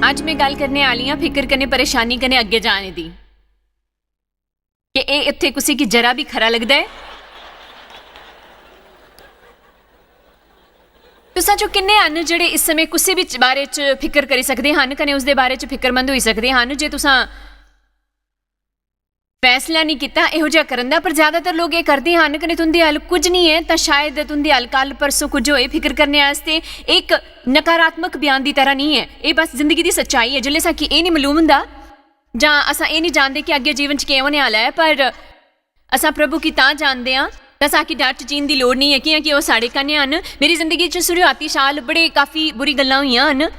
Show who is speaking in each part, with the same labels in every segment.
Speaker 1: ਅੱਜ मैं गल करने आली हाँ फिक्र कने परेशानी कने अगे जाने दी कि ये इत्थे किसी की जरा भी खरा लगता है। तुसां चो किन्ने हन जिहड़े इस समय किसी भी बारे च फिक्र करी सकदे हन कने उस दे बारे च फिक्रमंद होई सकदे हन जे तुसां फैसला नहीं किया इहो जिहा करन दा। पर ज़्यादातर लोग ये करते हैं कने तुंदे हल कुछ नहीं है तो शायद तुंदे हल कल परसों कुछ होए फिक्र करने वास्ते एक नकारात्मक बयान की तरह नहीं है। ये बस जिंदगी की सच्चाई है। जिसले साकी ये नहीं मालूम हुंदा जां असां ये नहीं जानते कि अगे जीवन च क्या होने वाला है, पर असां प्रभु की तां जानते हैं तो साकी डर चीन की लोड़ नहीं है क्योंकि वो साढ़े कन्ने हन। मेरी जिंदगी च शुरुआती साल बड़े काफ़ी बुरी गल्लां होईयां हन।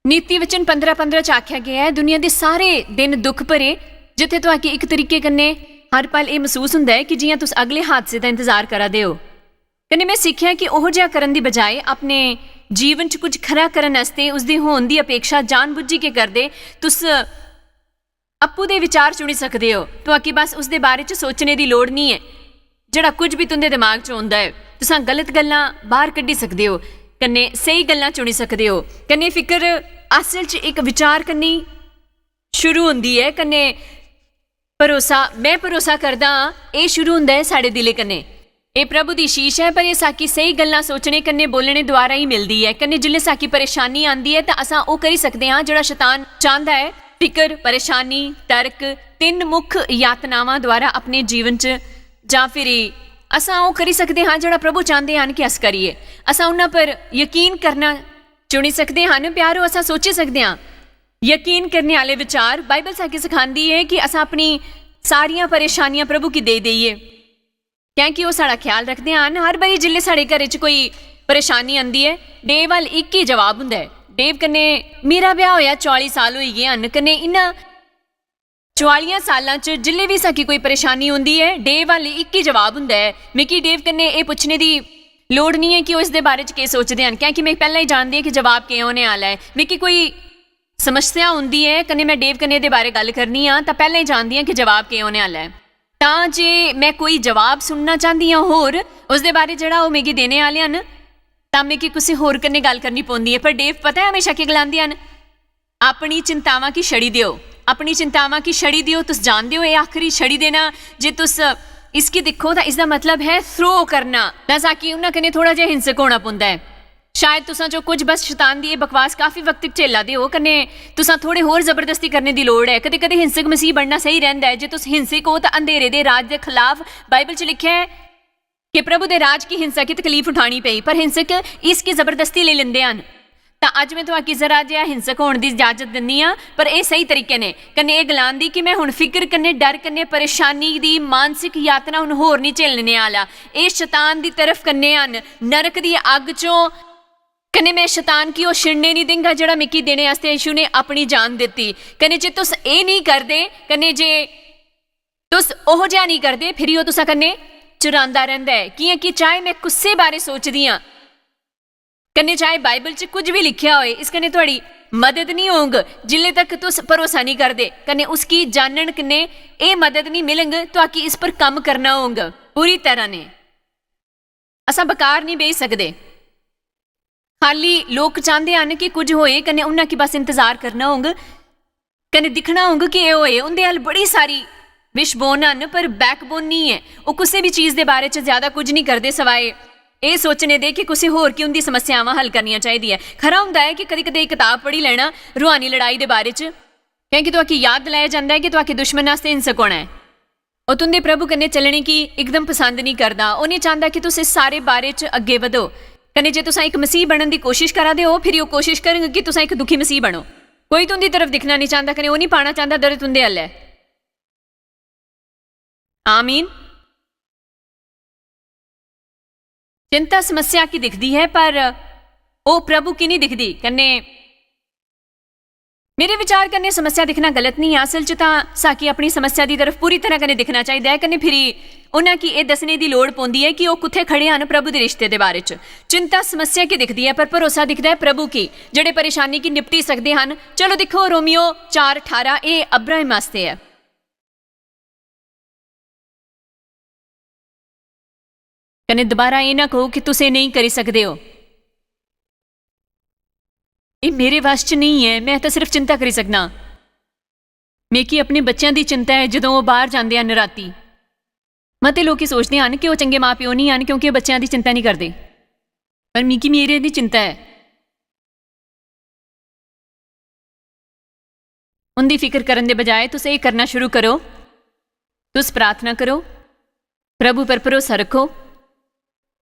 Speaker 1: नीति वचन 15:15 च आख्या गया है दुनिया के सारे दिन दुख भरे जिथे तो आके एक तरीके कन्ने हर पल ये महसूस होंदा है कि जियां तुस अगले हादसे का इंतजार करा दे हो। कन्ने मैं सीखिया कि ओहो जिहा करन दी बजाय अपने जीवन च कुछ खरा करन वास्ते उसदे होण दी अपेक्षा जानबुझी के करदे तुस अप्पू दे विचार चुनी सकदे हो। तो आके बस उसदे बारे च सोचने की लोड़ नहीं है। जिहड़ा कुछ भी तुंदे दिमाग च आउंदा है तुसां गलत गल्लां बाहर कड्ढी सकदे हो कन्ने सही गल्लां चुनी सकदे हो। कन्ने फिक्र असल च एक विचार कन्नी शुरू होंदी है कन्ने भरोसा मैं भरोसा करदा ये शुरू होंदा है साढ़े दिले कन्ने। ये प्रभु की शीश है पर ये साकी सही गल्लां सोचने कन्ने बोलने द्वारा ही मिलती है। कन्ने जिल्ले साकी परेशानी आंदी है तो असां वो करी सकते हाँ जिहड़ा शैतान चाहता है। फिक्र परेशानी तर्क तीन मुख यातनावां द्वारा अपने जीवन च जां फिर असां वो करी सकते हाँ जिहड़ा प्रभु चाहते हैं कि अस करिए। असां उन्हां पर यकीन करना चुनी सकते हैं। प्यारो असां सोची सकते हैं यकीन करने वाले विचार बाइबल साके सिखाती है कि असां अपनी सारियां परेशानियां प्रभु की दे दईए क्योंकि वो साड़ा ख्याल रखते हैं। हर बारी जिल्ले साढ़े घर च कोई परेशानी आती है डेव वाल एक ही जवाब हुंदा है। डेव कन्ने मेरा ब्याह होया 40 साल हो गए हैं कन्ने इन्हां 44 सालां च जिल्ले भी साकी कोई परेशानी होंदी है डेव वाल एक ही जवाब हुंदा है। मिकी डेव कन्ने ये पुछने की लोड़ नहीं है कि वो इसके बारे च के सोचते हैं क्योंकि मैं पहला ही जानती है कि जवाब क्या होने वाला है। मिकी कोई समस्या होंदी है कन्ने मैं डेव कन्ने दे बारे गल करनी हाँ तो पहले ही जानती हाँ कि जवाब क्या होने वाला है। तां जे मैं कोई जवाब सुनना चाहती हाँ होर उसदे बारे जड़ा वो मिगी देने वाले हैं तां मिगी किसी होर कन्ने गल करनी पौंदी है। पर डेव पता है हमेशा की गलांदी हैं अपनी चिंतावां की छड़ी दियो अपनी चिंतावां की छड़ी दियो। तुस जानदे हो ये आखिरी छड़ी देना जे तुस इसकी दिखो तो इसका मतलब है थ्रो करना ना ताकि उन्हां कन्ने थोड़ा जिहा हिंसक होना पौंदा है। शायद तुसां जो कुछ बस शैतान दी बकवास काफ़ी वक्त तक झेला दे हो कन्ने तुसां थोड़े होर जबरदस्ती करने की लोड़ है। कदे कदे हिंसक मसीह बनना सही रहिंदा है। जे तुस हिंसक हो तो अंधेरे दे राज के खिलाफ बाइबल च लिखा है कि प्रभु दे राज की हिंसा की तकलीफ उठानी पई पर हिंसक इसकी जबरदस्ती ले लेंदे हन। तो अज मैं तुहानू जरा जिहा हिंसक होने की इजाजत दिंदी हाँ पर यह सही तरीके ने कन्ने ये गलान दी कि मैं हुण फिक्र कन्ने डर कन्ने परेशानी की मानसिक यातना हुण होर नहीं झेलने वाला। ये शैतान की तरफ कन्ने हन नरक की अग चों कन्ने मैं शैतान की वो छिड़ने नहीं देंगा जड़ा मिकी देने वास्ते यीशु ने अपनी जान दी। कन्ने जे तुस ये नहीं करदे कन्ने जे तुस ओहो जिहा नहीं करदे फिर वो तुसा कन्ने चुरांदा रहिंदा है कि चाहे मैं कुस्से बारे सोचदी हाँ कन्ने चाहे बाइबल च कुछ भी लिखिया होए इस कन्ने तुहाड़ी मदद नहीं होंग जिल्ले तक तुस भरोसा नहीं करदे कन्ने उसकी जानन कन्ने ये मदद नहीं मिलंग तो आकि इस पर काम करना होंग पूरी तरह ने। असां बेकार नहीं बेच सकदे। खाली लोग चाहते हैं कि कुछ होए कन्ने उन्हां की बस इंतजार करना होंग कन्ने दिखना होंग कि ये होए। उनके हल बड़ी सारी विशबोन हन पर बैकबोन नहीं है। वो किसी भी चीज़ के बारे च ज़्यादा कुछ नहीं करते सवाए ये सोचने दे कि किसी होर की उनकी समस्यावां हल करनियां चाहिए। खरा हुंदा है कि कदी कदी किताब पढ़ी लेना रूहानी लड़ाई के बारे च क्योंकि तुहानू याद दिलाया जाता है कि तुहानू दुश्मन वास्ते हिंसक होना है। वो तुंदे प्रभु कन्ने चलने की एकदम पसंद नहीं करता। वो नहीं चाहता कि तुस इस सारे बारे च अगे वधो। कन्ने जे तुसां एक मसीह बनने की कोशिश करा दे हो फिर वो कोशिश करेंगे कि तुसां एक दुखी मसीह बनो। कोई तुंदी तरफ दिखना नहीं चाहता कन्ने वो नहीं पाना चाहता दर्द तुंदे हल है। आमीन। चिंता समस्या की दिखती है पर वो प्रभु की नहीं दिखती। कन्ने मेरे विचार करने समस्या दिखना गलत नहीं है। असल च तां साकी अपनी समस्या की तरफ पूरी तरह कन्ने दिखना चाहिए। कन्ने फिर उन्हां की ये दसने की लोड़ पौंदी है कि वो कुत्थे खड़े हैं प्रभु के रिश्ते के बारे च। चिंता समस्या की दिखती है पर भरोसा दिखता है प्रभु की जिहड़े परेशानी की निपटी सकते हैं। चलो देखो रोमियो 4:18 ये अब्राहम वास्ते है। कने दोबारा ये ना कहो कि तुसे नहीं करी सकते हो। ਇਹ ਮੇਰੇ ਵਸ 'ਚ ਨਹੀਂ ਹੈ। ਮੈਂ ਤਾਂ ਸਿਰਫ ਚਿੰਤਾ ਕਰੀ ਸਕਦਾ। ਮੇਕੀ ਆਪਣੇ ਬੱਚਿਆਂ ਦੀ ਚਿੰਤਾ ਹੈ ਜਦੋਂ ਉਹ ਬਾਹਰ ਜਾਂਦੇ ਹਨ ਰਾਤੀ। ਮਤੇ ਲੋਕੀ ਸੋਚਦੇ ਹਨ ਕਿ ਉਹ ਚੰਗੇ ਮਾਂ-ਪਿਓ ਨਹੀਂ ਹਨ ਕਿਉਂਕਿ ਉਹ ਬੱਚਿਆਂ ਦੀ ਚਿੰਤਾ ਨਹੀਂ ਕਰਦੇ, ਪਰ ਮੇਕੀ ਮੇਰੇ ਦੀ ਚਿੰਤਾ ਹੈ। ਉਹਦੀ ਫਿਕਰ ਕਰਨ ਦੇ ਬਜਾਏ ਤੁਸੀਂ ਇਹ ਕਰਨਾ ਸ਼ੁਰੂ ਕਰੋ। ਤੁਸੀਂ ਪ੍ਰਾਰਥਨਾ ਕਰੋ, ਪ੍ਰਭੂ ਪਰ ਭਰੋਸਾ ਰੱਖੋ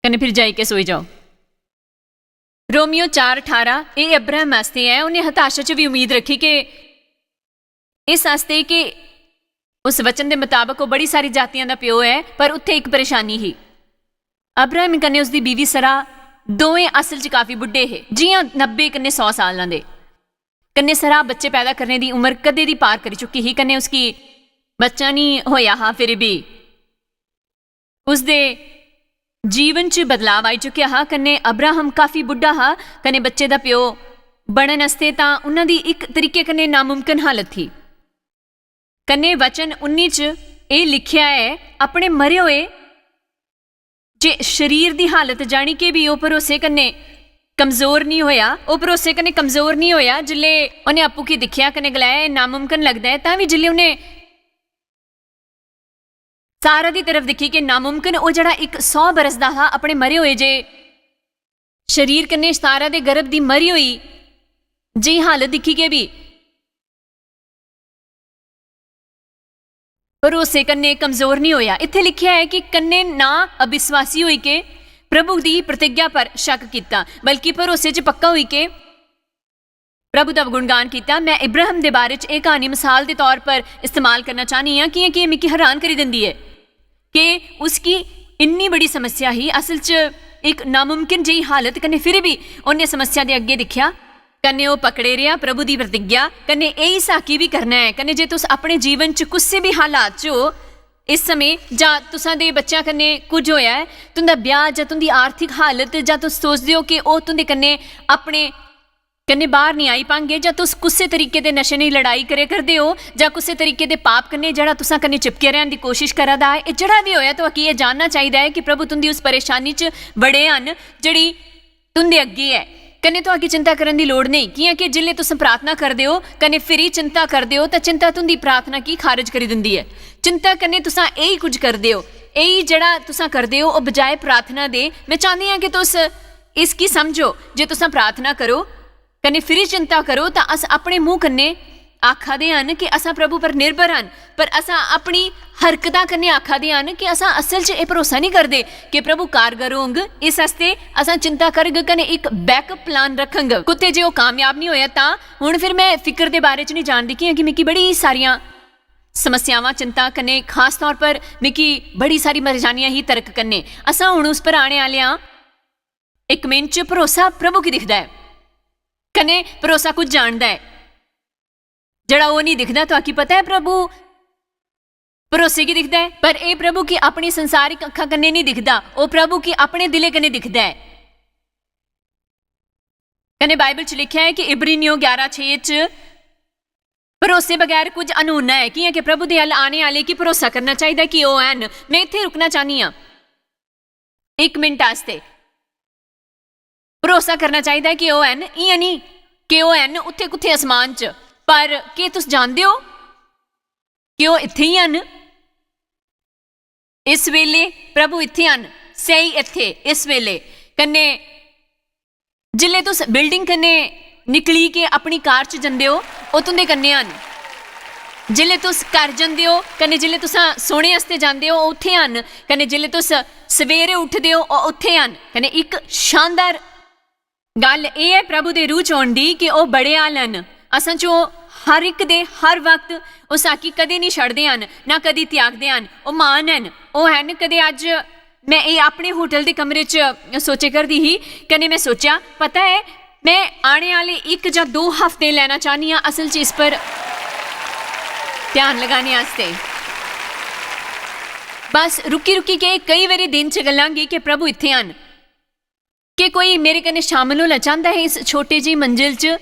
Speaker 1: ਕਨੇ ਫਿਰ ਜਾਈ ਕੇ ਸੋਈ ਜਾਓ। रोमियो 4:18 ਇਹ ਅਬਰਾहम ਵਾਸਤੇ ਹੈ। ਉਹਨੇ ਹਤਾਸ਼ਾ 'ਚ ਵੀ ਉਮੀਦ ਰੱਖੀ ਕਿ ਇਸ ਵਾਸਤੇ ਕਿ ਉਸ ਵਚਨ ਦੇ ਮੁਤਾਬਕ ਉਹ ਬੜੀ ਸਾਰੀ ਜਾਤੀਆਂ ਦਾ ਪਿਓ ਹੈ, ਪਰ ਉੱਥੇ ਇੱਕ ਪਰੇਸ਼ਾਨੀ ਹੀ। ਅਬਰਾहम ਕਨੇ ਉਸਦੀ ਬੀਵੀ ਸਰਾ ਦੋਵੇਂ ਅਸਲ 'ਚ ਕਾਫੀ ਬੁੱਢੇ ਹੈ, ਜੀਆਂ 90 ਕਨੇ 100 ਸਾਲਾਂ ਦੇ। कन्ने सरा बच्चे पैदा करने की उम्र कदे दी पार कर चुकी ही। कन्ने उसकी बच्चा नहीं होया हा, फिर भी उसदे जीवन च बदलाव आई चुकिया हा। कन्ने अब्राहम काफ़ी बुढ़ा हा, कन्ने बच्चे दा प्यो बनन वास्ते तां उन्हां दी एक तरीके कन्ने नामुमकिन हालत थी। कन्ने वचन 19 च ये लिखिया है, अपने मरे हुए जे शरीर दी हालत जानी के भी वो भरोसे कन्ने कमज़ोर नहीं होया, वो भरोसे कन्ने कमज़ोर नहीं होया। जिले उन्हें आपू की दिखिया कन्ने गलाया नामुमकिन लगता है, तां भी जिले उन्हें सारा दी तरफ दिखी कि नामुमकिन वो जड़ा एक 100 बरस दा हा अपने मरे हुए जे शरीर कन्ने सारा दे गर्भ दी मरी हुई जी हालत दिखी के भी भरोसे कन्ने कमज़ोर नहीं होया। इत्थे लिखिया है कि कन्ने ना अविश्वासी हुई के प्रभु की प्रतिज्ञा पर शक किया, बल्कि भरोसे च पक्का हुई के प्रभु का गुणगान किया। मैं इब्राहिम के बारे च एक कहानी मिसाल के तौर पर इस्तेमाल करना चाहनी हाँ कि मिकी हैरान करी देंदी है कि उसकी इन्नी बड़ी समस्या ही असल च एक नामुमकिन जी हालत कन्ने फिर भी उन्हें समस्या के अगे दिखिया। कन्ने वो पकड़े रहा प्रभु की प्रतिज्ञा, कन्ने यही साकी भी करना है। कन्ने जे तुस अपने जीवन च किसी भी हालात च हो इस समय जां तुसां दे बच्चों कन्ने कुछ होया है, तुंदा ब्याह जां तुंदी आर्थिक हालत जां तुस सोचदे हो कि वो तुंदे कन्ने अपने कन्ने बाहर नहीं आई पाएंगे, जां तुस किसी तरीके दे नशे नहीं लड़ाई करे करदे हो, जां किसी तरीके दे पाप कन्ने जड़ा तुसां कन्ने चिपके रहन दी कोशिश करा दा है। जड़ा भी होया तो ये जानना चाहिए है कि प्रभु तुंदी उस परेशानी च बड़े हन जिहड़ी तुंदे अगे है। कन्ने तो आगे चिंता करने की लोड़ नहीं, क्योंकि जिले तुम प्रार्थना करते हो कन्ने फिर चिंता करते हो तो चिंता तुंदी प्रार्थना की खारिज करी दिंदी है। चिंता कन्ने तुसां यही कुछ करते हो, यही जड़ा तुसां करते हो और बजाय प्रार्थना दे। मैं चाहती हाँ कि तुस इसकी समझो, जे तुसां प्रार्थना करो कन्ने फिर चिंता करो तो अस अपने मुँह कन्ने आखा दे हन कि असां प्रभु पर निर्भर हन, पर असां अपनी हरकतां कन्ने आखा दे हन कि असां असल च यह भरोसा नहीं करते कि प्रभु कारगर होंग। इस वास्ते असां चिंता करग कन्ने एक बैकअप प्लान रखंग। कुत्ते जे वो कामयाब नहीं होया तां हुण फिर मैं फिक्र दे बारे च नहीं जानदी कि मिकी बड़ी सारियां समस्यावां चिंता कन्ने खास तौर पर मिकी बड़ी सारी परेशानियां ही तर्क कन्ने। असां हुण उस पर आने वाले हां। एक मिनट च भरोसा प्रभु की दिखदा है, कन्ने भरोसा कुछ जानदा है जड़ा वो नहीं दिखता। तो आकी पता है प्रभु भरोसे की दिखता है, पर यह प्रभु की अपनी संसारिक अखा कन्ने नहीं दिखता, वो प्रभु की अपने दिले कन्ने दिखता है। कन्ने बाइबल च लिखा है कि इब्रानियों 11:6 च भरोसे बगैर कुछ अनूना है कि प्रभु दे अल आने वाले की भरोसा करना चाहिए कि वो हैन। मैं इत्थे रुकना चाहनी हाँ एक मिनट आस्ते। भरोसा करना चाहिए कि वो हैन, इयां नहीं कि वो हैन उत्थे कुत्थे आसमान च, पर के तुस जानदे हो कि वो इत्थे ही हन। इस वेले प्रभु इत्थे हन, सही इत्थे इस वेले। कन्ने जिले तुस बिल्डिंग कन्ने निकली के अपनी कार च जंदे हो वो तुंदे कन्ने हन। जिले तुस घर जंदे हो कन्ने जिले तुस सोने वास्ते जांदे हो उत्थे हन, कन्ने जिले तुस सवेरे उठदे हो उत्थे हन। कन्ने एक शानदार गल ये है प्रभु दे रूह च होण दी कि वो बड़े हाल हन। असां चो हर एक दे हर वक्त वो साकी कदे नहीं छड़दे हन, ना कदी त्यागदे हन। वो मान हन, वो हैन। कदे अज मैं ये अपने होटल के कमरे च सोचे करदी ही, कन्ने मैं सोचा पता है मैं आने वाले 1 या 2 हफ्ते लेना चाहनी हाँ असल च इस पर ध्यान लगाने वास्ते। बस रुकी रुकी के कई बारी दिन च गलांगी कि प्रभु इत्थे हन, कि कोई मेरे कन्ने शामिल होना चाहता है इस छोटे जी मंजिल च।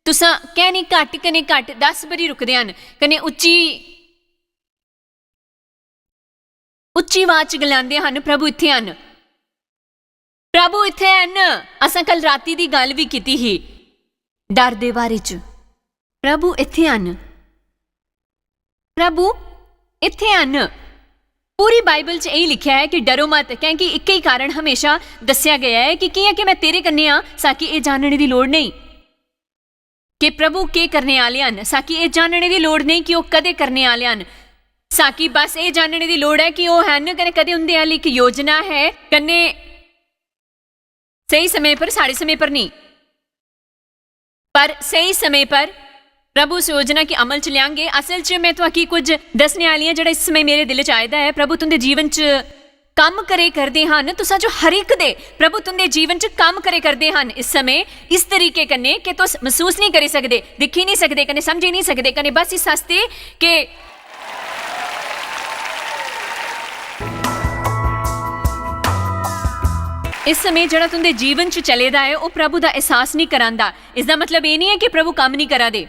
Speaker 1: तुसां कहनी घट कने घट 10 बारी रुकदे हन, कने उच्ची उच्ची आवाज च गलांदे हन प्रभु इत्थे हन, प्रभु इत्थे हन। असां कल राती दी गल भी कीती ही ਡਰ ਦੇ ਬਾਰੇ 'ਚ। ਪ੍ਰਭੂ ਇੱਥੇ ਹਨ, ਪ੍ਰਭੂ ਇੱਥੇ ਹਨ। ਪੂਰੀ ਬਾਈਬਲ 'ਚ ਇਹ ਲਿਖਿਆ ਹੈ ਕਿ ਡਰੋ ਮਤ, ਕਿਉਂਕਿ ਇੱਕ ਹੀ ਕਾਰਨ ਹਮੇਸ਼ਾ ਦੱਸਿਆ ਗਿਆ ਹੈ ਕਿ ਕੀ ਹੈ ਕਿ ਮੈਂ ਤੇਰੇ ਕੰਨੇ ਆ। ਸਾਕੀ ਇਹ ਜਾਣने ਦੀ ਲੋੜ ਨਹੀਂ ਕਿ ਪ੍ਰਭੂ ਕੀ ਕਰਨੇ ਵਾਲੇ ਹਨ। ਸਾਕੀ ਇਹ ਜਾਣने ਦੀ ਲੋੜ ਨਹੀਂ ਕਿ ਉਹ ਕਦੇ ਕਰਨੇ ਵਾਲੇ ਹਨ। ਸਾਕੀ ਬਸ ਇਹ ਜਾਣने ਦੀ ਲੋੜ ਹੈ ਕਿ ਉਹ ਹਨ ਕਨੇ ਕਦੇ उनके वाली एक योजना है कने सही समय पर, साढ़े समय पर नहीं, पर सही समय पर प्रभु उस योजना की अमल च लियांगे। असल च मैं तो कुछ दसने वाली हाँ जो इस समय मेरे दिल च आयदा है। प्रभु तुंदे जीवन च काम करे करते हैं, तुसा जो हर एक दे प्रभु तुंदे जीवन च काम करे करते हैं इस समय इस तरीके कन्ने कि तुस महसूस नहीं करी सकते, दिखी नहीं सकते, कने समझी नहीं सकते, कने बस इस हस्ते कि इस समय जड़ा तुंदे जीवन च चलेदा है वह प्रभु का एहसास नहीं करांदा। इसका मतलब ये नहीं है कि प्रभु काम नहीं करा दे।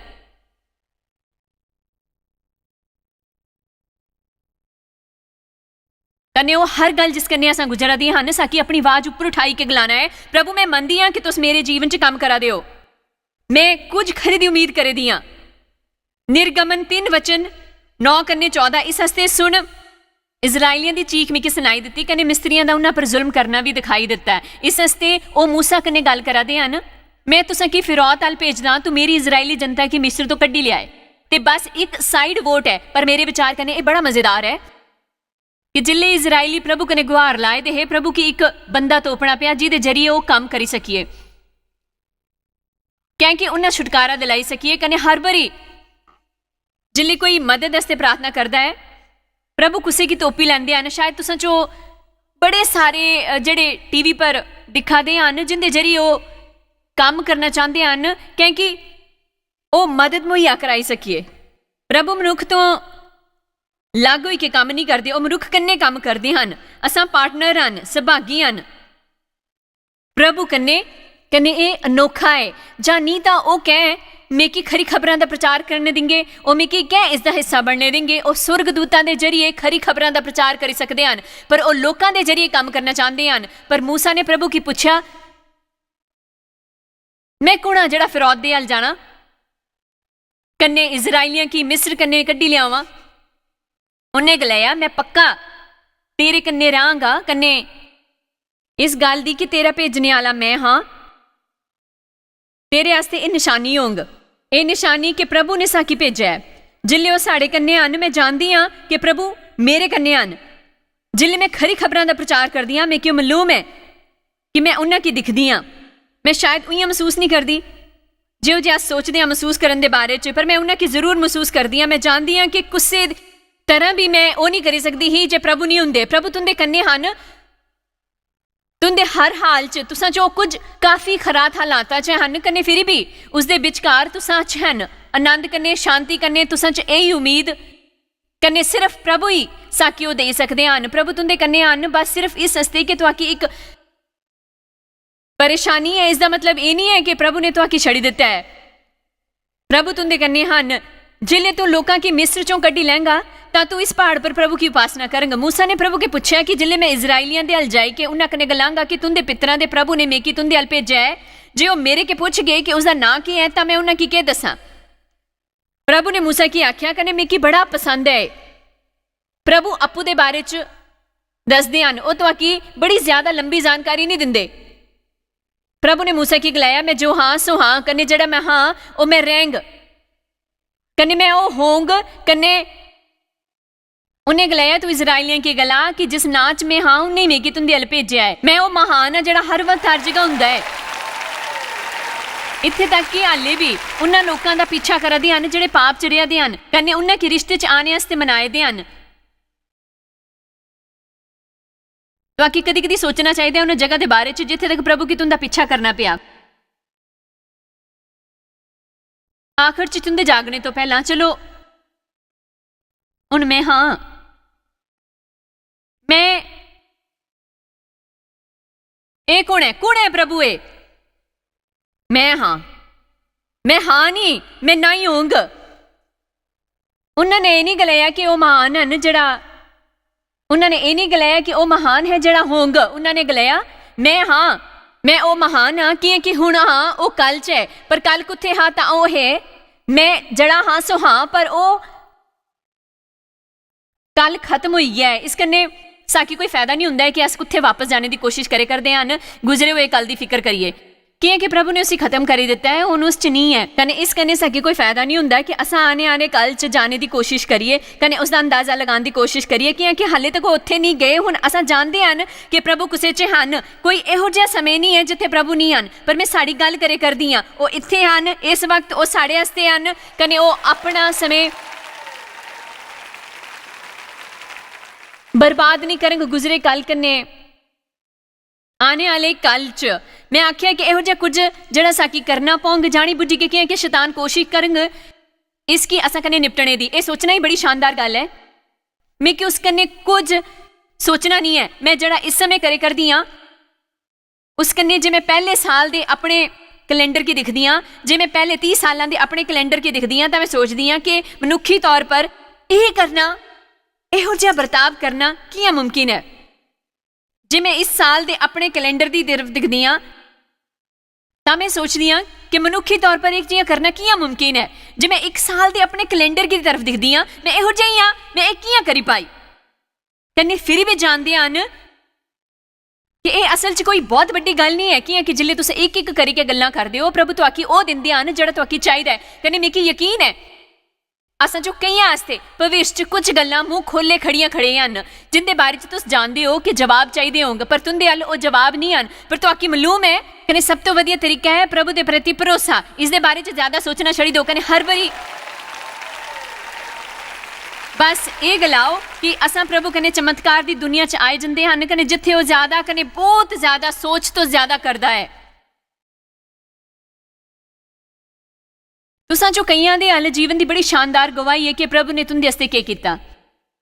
Speaker 1: कन्ने वो हर गल जिस कन्ने असां गुजरा दी हन साकी अपनी आवाज उपर उठाई के गलाना है, प्रभु मैं मनदी हां कि तुस मेरे जीवन च काम करा दिओ, मैं कुछ खरी दी उम्मीद करे दी हां। निर्गमन 3 वचन 9-14 इस हस्ते सुन इजराइलियां दी चीख मिकी सुनाई दित्ती, कने मिस्त्रियां दा उन्हां पर जुल्म करना भी दिखाई दिता है। इस हस्ते ओ मूसा कन्ने गल करा दे हन, मैं तुसां की फिरौत अल भेजदा तू मेरी इजराइली जनता की मिस्र तो कड्डी लिया है। ते बस एक साइड वोट है, पर मेरे विचार कन्ने ये बड़ा मजेदार है कि जिले इजराइली प्रभु कन्ने गुहार लाए ते हे प्रभु की एक बंदा तोपना पिया जिहदे जरिए वो काम करी सकिए, क्योंकि उन्हें छुटकारा दिलाई सकिए। कने हर बारी जिले कोई मदद वास्ते प्रार्थना करता है प्रभु कुसे की तोपी लैंदे हैं। शायद तुसां चो बड़े सारे जेड़े टीवी पर दिखाते हैं जिंदे जरिए वो काम करना चाहते हैं क्योंकि वो मदद मुहैया कराई सकिए। प्रभु मनुख तो लग होई के काम नहीं करते, वो मनुख कन्ने काम करते हैं। असां पार्टनर हैं, सहभागी हैं प्रभु कन्ने। कन्ने ये अनोखा है जां नहीं तां वो कह मेकी खरी खबरां दा प्रचार करने देंगे, वो मेकी क्या इसका हिस्सा बनने देंगे। वो सुरगदूतां दे जरिए खरी खबरां दा प्रचार करी सकते हैं, पर वो लोकां दे जरिए काम करना चाहते हैं। पर मूसा ने प्रभु की पूछा मैं कौन हाँ जेड़ा फिरौत दे अल जाना, कन्ने इजराइलियां की मिस्र कन्ने कड्डी लियावां। उन्हें गलाया मैं पक्का तेरे कन्ने रहांगा, कन्ने इस गल दी कि तेरा भेजने वाला मैं हाँ, तेरे आस्ते ये निशानी होंग। ये निशानी कि प्रभु ने साकी भेजा है। जिले वो साढ़े कन्ने आन मैं जानती हाँ कि प्रभु मेरे कन्ने आन। जिले मैं खरी खबरां दा प्रचार करदी हाँ, मैं क्यों मालूम है कि मैं उन्हां की दिखदी हाँ। मैं शायद उइयां महसूस नहीं करती जो जे अस सोचते हैं महसूस करने के बारे च, पर मैं उन्हां की जरूर महसूस करदी हाँ। मैं जानती हाँ कि कुछ तरह भी मैं वो नहीं करी सकती ही जे प्रभु नहीं हुंदे। प्रभु तुंदे कन्ने हन, तुंदे हर हाल च तुसां जो कुछ काफ़ी खराब हालात च हन, कन्ने फिर भी उसदे विचकार तुसां च हन आनंद कन्ने शांति कन्ने तुसां च यही उम्मीद कन्ने सिर्फ प्रभु ही साकी वो दे सकते हैं। प्रभु तुंदे कन्ने हन बस सिर्फ इस हस्ते कि तुआकी एक परेशानी है, इसका मतलब ये नहीं है कि प्रभु ने तुआकी छड़ी दिता है। प्रभु तुंदे कन्ने हन जिले तू लोकां की मिस्र चों कड्डी लैंगा तां तू इस पहाड़ पर प्रभु की उपासना करेंगा। मूसा ने प्रभु के पूछा कि जिले मैं इजराइलियां दे हल जाई के उन्हां कने गलांगा कि तुंदे पितरां दे प्रभु ने मेकी तुंदे हल भेजा है, जे वो मेरे के पूछ गए कि उसका नां की है तां मैं उन्हां की के दसां। प्रभु ने मूसा की आख्या कने मेकी बड़ा पसंद है। प्रभु अप्पू दे बारे च दसदे हन, वो तुआकी बड़ी ज्यादा लंबी जानकारी नहीं दिंदे। प्रभु ने मूसा की गलाया मैं जो हाँ सो हाँ, कने जड़ा मैं हाँ वो मैं रहेंग, कने मैं वो होंग। कने उन्हें गलाया तू इजराइलियां की गला कि जिस नाच में हाँ उन्हें मेकी तुंदे हल भेजा है। मैं वो महान है जड़ा हर वक्त हर जगह हुंदा है। इत्थे तक कि हाले भी उन्हां लोकां दा पीछा करदे हन जिहड़े पाप च रहिंदे हन, कने उन्हां के रिश्ते च आने आस्ते मनाए दे हन। बाकी कदी कदी सोचना चाहिए उन्हें जगह के बारे च जिथे तक प्रभु की तुंदा पीछा करना पिया। आखिर च तुंदे जागने तो पहला चलो हुण मैं हाँ मैं ए कौन है प्रभु ए मैं हाँ नहीं मैं ना ही होंग। उन्होंने ये नहीं गलाया कि वह महान है जड़ा, उन्होंने ये नहीं गलाया कि वह महान है जड़ा होंग। उन्होंने गलाया मैं हाँ मैं ओ महान हाँ कि हुण हाँ ओ कल च है, पर कल कुत्थे हाँ तां ओ है मैं जड़ा हाँ सो हाँ, पर ओ कल खत्म हुई है। इस कन्नै साकी कोई फायदा नहीं हुंदा है कि अस कुत्थे वापस जाने की कोशिश करे करदे हन, गुजरे हुए कल की फिक्र करिए कि प्रभु ने उसी खत्म करी दिता है, हुण उस च नहीं है। कने इस कन्नै साकी कोई फायदा नहीं हुंदा कि असां आने आने कल च जाने की कोशिश करिए, कने उसका अंदाजा लगाने की कोशिश करिए कि हाले तक उत्थे नहीं गए। हुण असां जानदे हन कि प्रभु कुसै च हन, कोई इहो जिहा समय नहीं है जिथे प्रभु नहीं हन, पर मैं साड़ी गल करे करदी हां, ओ इत्थे हन, इस वक्त ओ साडे आस्ते हन, कने ओ अपना समय बर्बाद नहीं करेंगे गुजरे कल कन्ने आने वाले कल च। मैं आख्या कि इहो जिहा कुछ जिहड़ा साकी करना पौंग जानी बुझी के कि शैतान कोशिश करंग इसकी असां कन्ने निपटने दी। ये सोचना ही बड़ी शानदार गल है, मैं कि उस कन्ने कुछ सोचना नहीं है। मैं जिहड़ा इस समय करे करदी हां उस कन्ने जे मैं पहले साल दे अपने कैलेंडर की दिखदी हां, जे मैं पहले 30 सालां दे अपने कैलेंडर की दिखदी हां, तां मैं सोचदी हां कि मनुखी तौर पर यह करना, इहो जिहा बर्ताव करना कियां मुमकिन है। जे मैं इस साल दे अपने कैलेंडर की तरफ दिखदी हां तां मैं सोचदी हां कि मनुखी तौर पर एक जिहा करना कियां मुमकिन है। जे मैं एक साल दे अपने कैलेंडर की तरफ दिखदी हां, मैं इहो जिही हां, मैं ये कियां करी पाई। कन्नै फिर भी जानदे हन कि यह असल च कोई बहुत वड्डी गल नहीं है कि जिल्ले तुस एक एक करी के गल्लां करदे हो प्रभु तुहाकी ओह दिंदे हन जिहड़ा तुहाकी चाहिदा है। कन्नै मिगी यकीन है असां जो कईयां आस्ते भविष्य च कुछ गल्लां मूँह खोले खड़ियां खड़े हन जिंदे बारे च तुस जानदे हो कि जवाब चाहिए होंगे, पर तुंदे अल ओह जवाब नहीं हन, पर तुहाकी मालूम है। कने सब तो वधिया तरीका है प्रभु दे प्रति भरोसा। इस दे बारे च ज्यादा सोचना छड़ी दो, कने हर बारी बस ये गलाओ कि असां प्रभु कने चमत्कार दी दुनिया च आए जंदे हन, कने जिथे वो ज्यादा कने बहुत ज्यादा सोच तो ज्यादा करदा है। तुसां जो कईयां दे हल जीवन की बड़ी शानदार गवाही है कि प्रभु ने तुंदे आस्ते के कीता।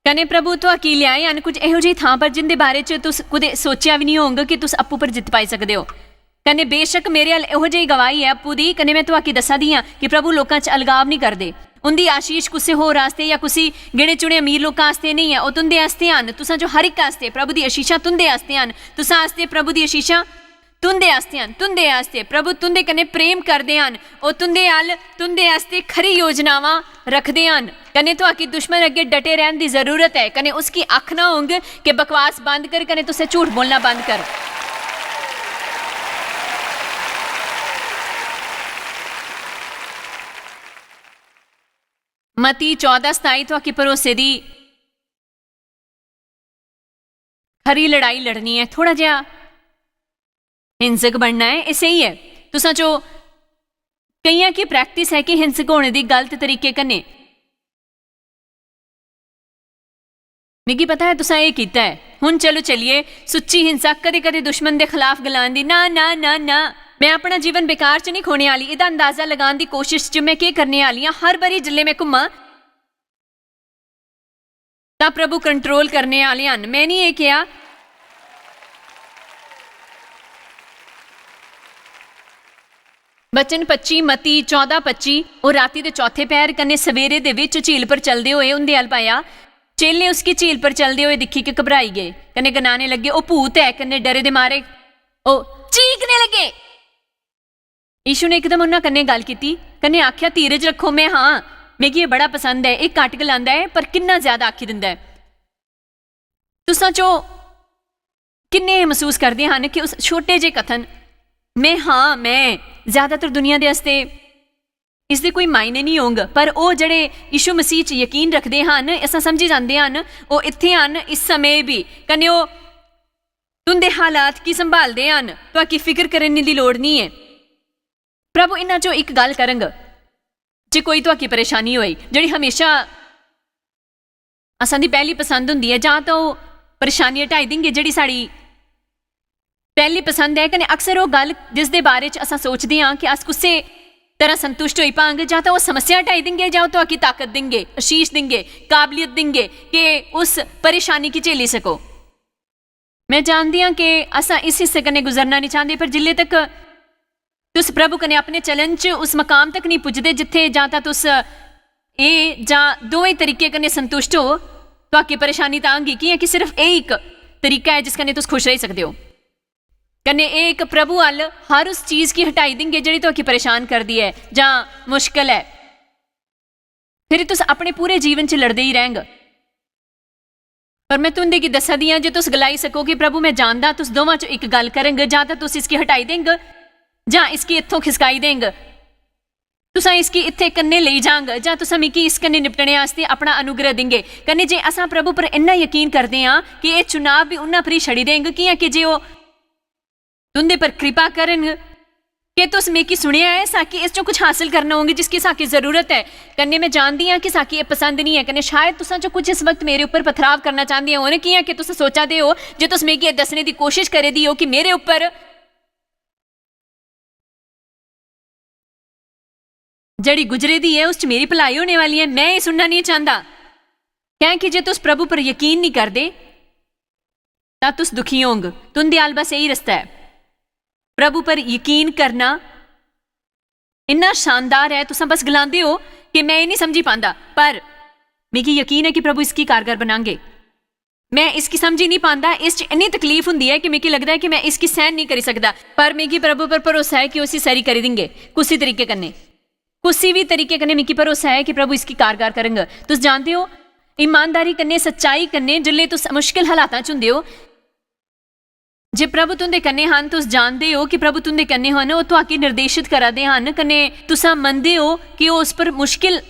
Speaker 1: कने प्रभु तुहाकी लियाए हन कुछ इहो जी थां पर जिंदे बारे च तुस कुदे सोचिया भी नहीं होंगे कि तुस अप्पू पर जित पाई सकदे हो। कने बेशक मेरे हल इहो जी गवाही है अप्पू दी, कने मैं तुहाकी दस्सा दी हां कि प्रभु लोकां च अलगाव नहीं करदे। उनकी आशीष कुसै होर आस्ते या कुसी गिणे चुने अमीर लोकां आस्ते नहीं है, ओह तुंदे आस्ते हन। तुसां जो हर एक आस्ते प्रभु दी आशीषां तुंदे आस्ते हन, तुसां आस्ते प्रभु दी आशीषां तुंदे आस्ते हन, तुंदे आस्ते प्रभु तुंदे कने प्रेम करदे हन, ओह तुंदे हल तुंदे आस्ते खरी योजनावां रखदे हन। कने तुहाकी दुश्मन अगे डटे रहने की जरूरत है, कने उसकी अख ना होंग कि बकवास बंद कर, कने तुसे झूठ बोलना बंद कर। मती 14:27 तुहाकी भरोसे दी खरी लड़ाई लड़नी है, थोड़ा जिहा हिंसक बनना है, ये सही है। तुसां जो कईयां की प्रैक्टिस है कि हिंसक होने की गलत तरीके कन्ने। मिगी पता है तुसां ये कीता है। हुण चलो चलिए सुच्ची हिंसा कदे कदे दुश्मन के खिलाफ गलान दी ना ना ना ना। मैं अपना जीवन बेकार च नहीं खोने वाली, इहदा अंदाजा लगाने की कोशिश च मैं के करने वाली हां। हर बारी जिल्ले मैं घुमा तां प्रभु कंट्रोल करने वाले हन। मैं नहीं ये कहा बचन 25 मती 14:25 और राती दे चौथे पैर कन्ने सवेरे दे विच झील पर चलदे होए उंदे अल पाया। चेले उसकी झील पर चलदे हुए दिखी के घबराई गए, कन्ने गनाने लगे ओ भूत है, कन्ने डरे दे मारे ओ चीखने लगे। यीशु ने एकदम उन्हां कन्ने गल कीती, कन्ने आख्या धीरज रखो, मैं हाँ मिगी ये बड़ा पसंद है। एक घट गलांदा है पर किन्ना ज्यादा आखी दिंदा है। तुसां चो किन्ने महसूस करदे हन कि उस छोटे जे कथन मैं हाँ मैं ज्यादातर दुनिया दे वास्ते इसदे कोई मायने नहीं होंगे, पर वो जड़े यीशु मसीह च यकीन रखते हैं असां समझी जाते हैं वो इत्थे हन इस समय भी, कन्ने वो तुंदे हालात की संभालते हैं, तुहाकी फिक्र करने की लोड़ नहीं है। प्रभु इन्हां चो एक गल करंग, जे कोई तुहाकी परेशानी होई जिहड़ी हमेशा असां दी पहली पसंद हुंदी है, जां तो परेशानी हटाई देंगे जिहड़ी साड़ी पहली पसंद है, कने अक्सर वो गल जिस दे बारे च असां सोचते हैं कि अस कुसै तरह संतुष्ट होई पांगे, जां तो वो समस्या हटाई देंगे, जां तो आकी ताकत देंगे, आशीष देंगे, काबलियत देंगे कि उस परेशानी की झेली सको। मैं जानती हाँ कि असां इस हिस्से कन्नै गुजरना नहीं चाहते, पर जिल्ले तक तुस प्रभु कन्नै अपने चलन च उस मकाम तक नहीं पुजदे जिथे जां तां तुस ए जां दोवें तरीके कन्नै संतुष्ट हो, तो आकी परेशानी तां आंगी कि सिर्फ एक तरीका है जिस कन्नै तुस खुश रही सकते हो। कन्ने एक प्रभु अल हर उस चीज की हटाई देंगे जिहड़ी तुहानू परेशान करदी है जां मुश्किल है, फिर तुस अपने पूरे जीवन च लड़दे ही रहेंगे। पर मैं तुंदे की दसा दी जे तुस गलाई सको कि प्रभु मैं जानदा, तुस दोवां चों एक गल करेंगे, जां तां तुस इसकी हटाई देंगे जां इसकी इत्थों खिसकाई देंगे, तुसा इसकी इत्थे कन्ने ले जाओगे जां तुसा मिगी इस कन्ने निपटने वास्ते अपना अनुग्रह देंगे। कन्ने जे असां प्रभु पर इन्ना यकीन करते हैं कि ये चुनाव भी उन्हां पर ही छड़ी देंगे कि जे वो तुंदे पर कृपा करन कि तुस मिगी सुनिया है साकी इस चों कुछ हासिल करना होंगे जिसकी साकी जरूरत है। कन्ने मैं जानती हाँ कि साकी ये पसंद नहीं है, कन्ने शायद तुसा जो कुछ इस वक्त मेरे ऊपर पथराव करना चाहती हो ना कि तुस सोचा दे हो जे तुस मिगी दसने की कोशिश करे दी हो कि मेरे ऊपर जड़ी गुजरे दी है उस मेरी भलाई होने वाली है। मैं ये सुनना नहीं चाहता क्योंकि जे तुस प्रभु पर यकीन नहीं करते तां तुस दुखी होंगे। तुंदे अल बस यही रस्ता है, प्रभु पर यकीन करना इन्ना शानदार है। तुस बस गलांदे हो कि मैं ये नहीं समझी पाता, पर मिगी यकीन है कि प्रभु इसकी कारगर बनाएंगे। मैं इसकी समझ ही नहीं पाता, इस इन्नी तकलीफ होंदी है कि मिगी लगता है कि मैं इसकी सहन नहीं करी सकता, पर मिगी प्रभु पर भरोसा है कि उसी सरी करी देंगे कुछ तरीके कन्ने, किसी भी तरीके कन्ने मिगी भरोसा है कि प्रभु इसकी कारगर करेंगे। तुस जानते हो ईमानदारी कन्ने सच्चाई कन्ने जिल्ले तुस मुश्किल हालातां च हुंदे हो, जे प्रभु तुंदे कन्ने हन तुस जानते हो कि प्रभु तुंदे कन्ने हन, वो तुहाकी निर्देशित करा दे हन, कन्ने तुसा मनदे हो कि उस पर मुश्किल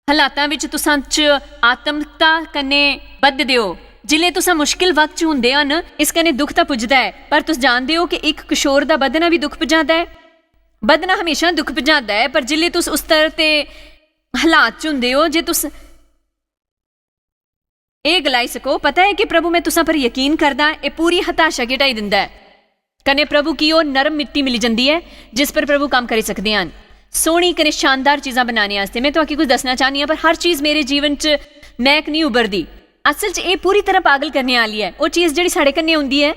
Speaker 1: हालातां विच तुसां च आत्मकता कन्ने बधदे हो। जिले तुसा मुश्किल वक्त च हुंदे हन इस कन्ने दुख तां पुजदा है, पर तुस जानते हो कि एक किशोर दा बधना भी दुख पुजांदा है, बधना हमेशा दुख पुजांदा है। पर जिले तुस उस तरह ते हालात च हुंदे हो, जे तुस ये गलाई सको पता है कि प्रभु मैं तुसा पर यकीन करदा, ये पूरी हताशा की हटाई दिंदा है। कन्ने प्रभु की ओर नरम मिट्टी मिली जाती है जिस पर प्रभु काम करी सकते हैं, सोहनी कने शानदार चीज़ां बनाने वास्ते। मैं तुहानू कुछ दसना चाहनी हाँ, पर हर चीज़ मेरे जीवन च महक नहीं उभरदी। असल च ये पूरी तरह पागल करने वाली है वो चीज़ जिहड़ी साडे कन्ने हुंदी है।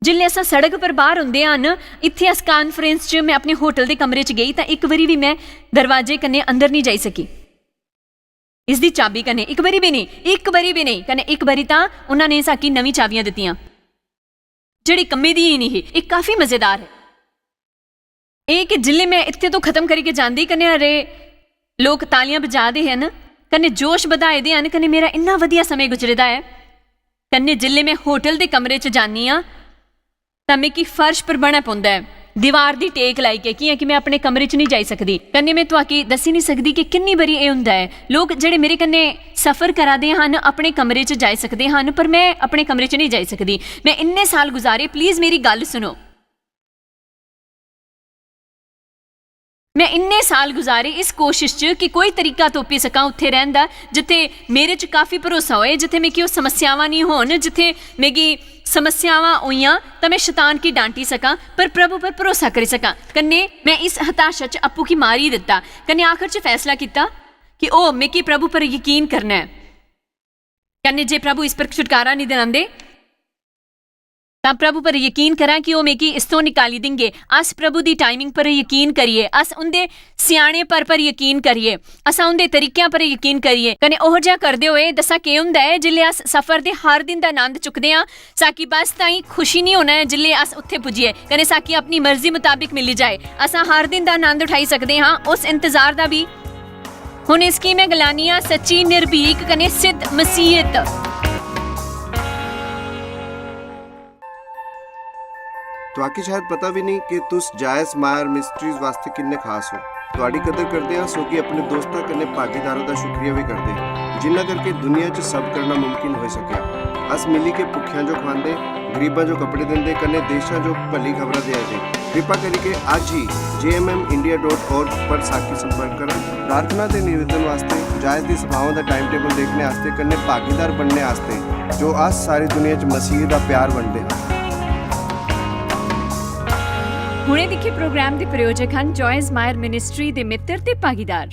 Speaker 1: जिल्ले असां सड़क पर बाहर हुंदे हन, इत्थे अस कानफ्रेंस च मैं अपने होटल के कमरे च गई तां एक बारी भी मैं दरवाजे कन्ने अंदर नहीं जाई सकी, इसकी चाबी कन्ने एक बारी भी नहीं कन्ने एक बारी तां उन्हां ने साकी नवी चाबियां दित्तियां जिहड़ी कम्मे दी ही नहीं ही। एक काफ़ी मज़ेदार है ये कि जिल्ले मैं इत्थे तो खत्म करके जांदी कन्ने अरे लोग तालियां बजा दे हन, कन्ने जोश बधाए दे हन, कन्ने मेरा इन्ना वधिया समय गुजरदा है। कन्ने जिल्ले मैं होटल के कमरे च जानी हाँ तां मिगी फर्श पर बना पौंदा है, दीवार दी टेक लाई के कि मैं अपने कमरे च नहीं जाई सकदी। कन्ने मैं तुहाकी दसी नहीं सकदी कि किन्नी बारी ये हुंदा है लोग जिहड़े मेरे कन्ने सफ़र करा दे हन अपने कमरे च जाई सकदे हन, पर मैं अपने कमरे च नहीं जाई सकदी। मैं इन्ने साल गुजारे, प्लीज़ मेरी गल सुनो, मैं इन्ने साल गुजारे इस कोशिश च कि कोई तरीका तोपी सकां उत्थे रहन दा जिथे मेरे च काफ़ी भरोसा होए, जिथे मिगी ओह समस्यावां नहीं होन, जिथे मिगी समस्यावां होइयां तां मैं शैतान की डांटी सकां पर प्रभु पर भरोसा करी सकां। कन्ने मैं इस हताशा च अप्पू की मारी दित्ता, कन्ने आखिर च फैसला किया कि ओह मिगी प्रभु पर यकीन करना है। कन्ने जे प्रभु इस पर छुटकारा नहीं दिलांदे तां प्रभु पर यकीन करा कि वह मिगी इस तो निकाली देंगे। अस प्रभु की टाइमिंग पर यकीन करिए, अस उनके सियाणे पर यकीन करिए, असा उनके तरीकों पर यकीन करिए। कने ओह जिहा करदे होए दसा के हुंदा है जिल्ले अस सफर के हर दिन का आनंद चुकदे हां, साकी बस ताई खुशी नहीं होना है जिल्ले अस उत्थे पुजिए कने साकी अपनी मर्जी मुताबिक मिली जाए। असा हर दिन का आनंद उठाई सकते हाँ, उस इंतजार का भी। हुण इसकी मैं गलानी हाँ सच्ची निर्भीक कने सिद्ध मसीहत।
Speaker 2: तुहाकी शायद पता भी नहीं कि तुस जायस मायर मिस्ट्रीज वास्ते किन्ने खास हो। तुहाडी कदर करदे हां सो कि अपने दोस्तां कन्ने भागीदारां दा शुक्रिया भी करदे जिन्हां करके दुनिया च सब करना मुमकिन हो सकिया। अस मिली के भुखियां जो खवांदे, गरीबां जो कपड़े दिंदे, कन्ने देशां जो भली खबरां दे दे। कृपा करके आज ही jmmindia.org पर साकी संपर्क करा। प्रार्थना ते निवेदन वास्ते जायस दी सभावां दा टाइम टेबल देखने वास्ते कन्ने भागीदार बनने वास्ते जो अस सारी दुनिया च मसीह दा प्यार वंडदे।
Speaker 1: हुणे दिखे प्रोग्राम के प्रायोजक हैं जॉयस मायर मिनिस्ट्री के मित्र ते भागीदार।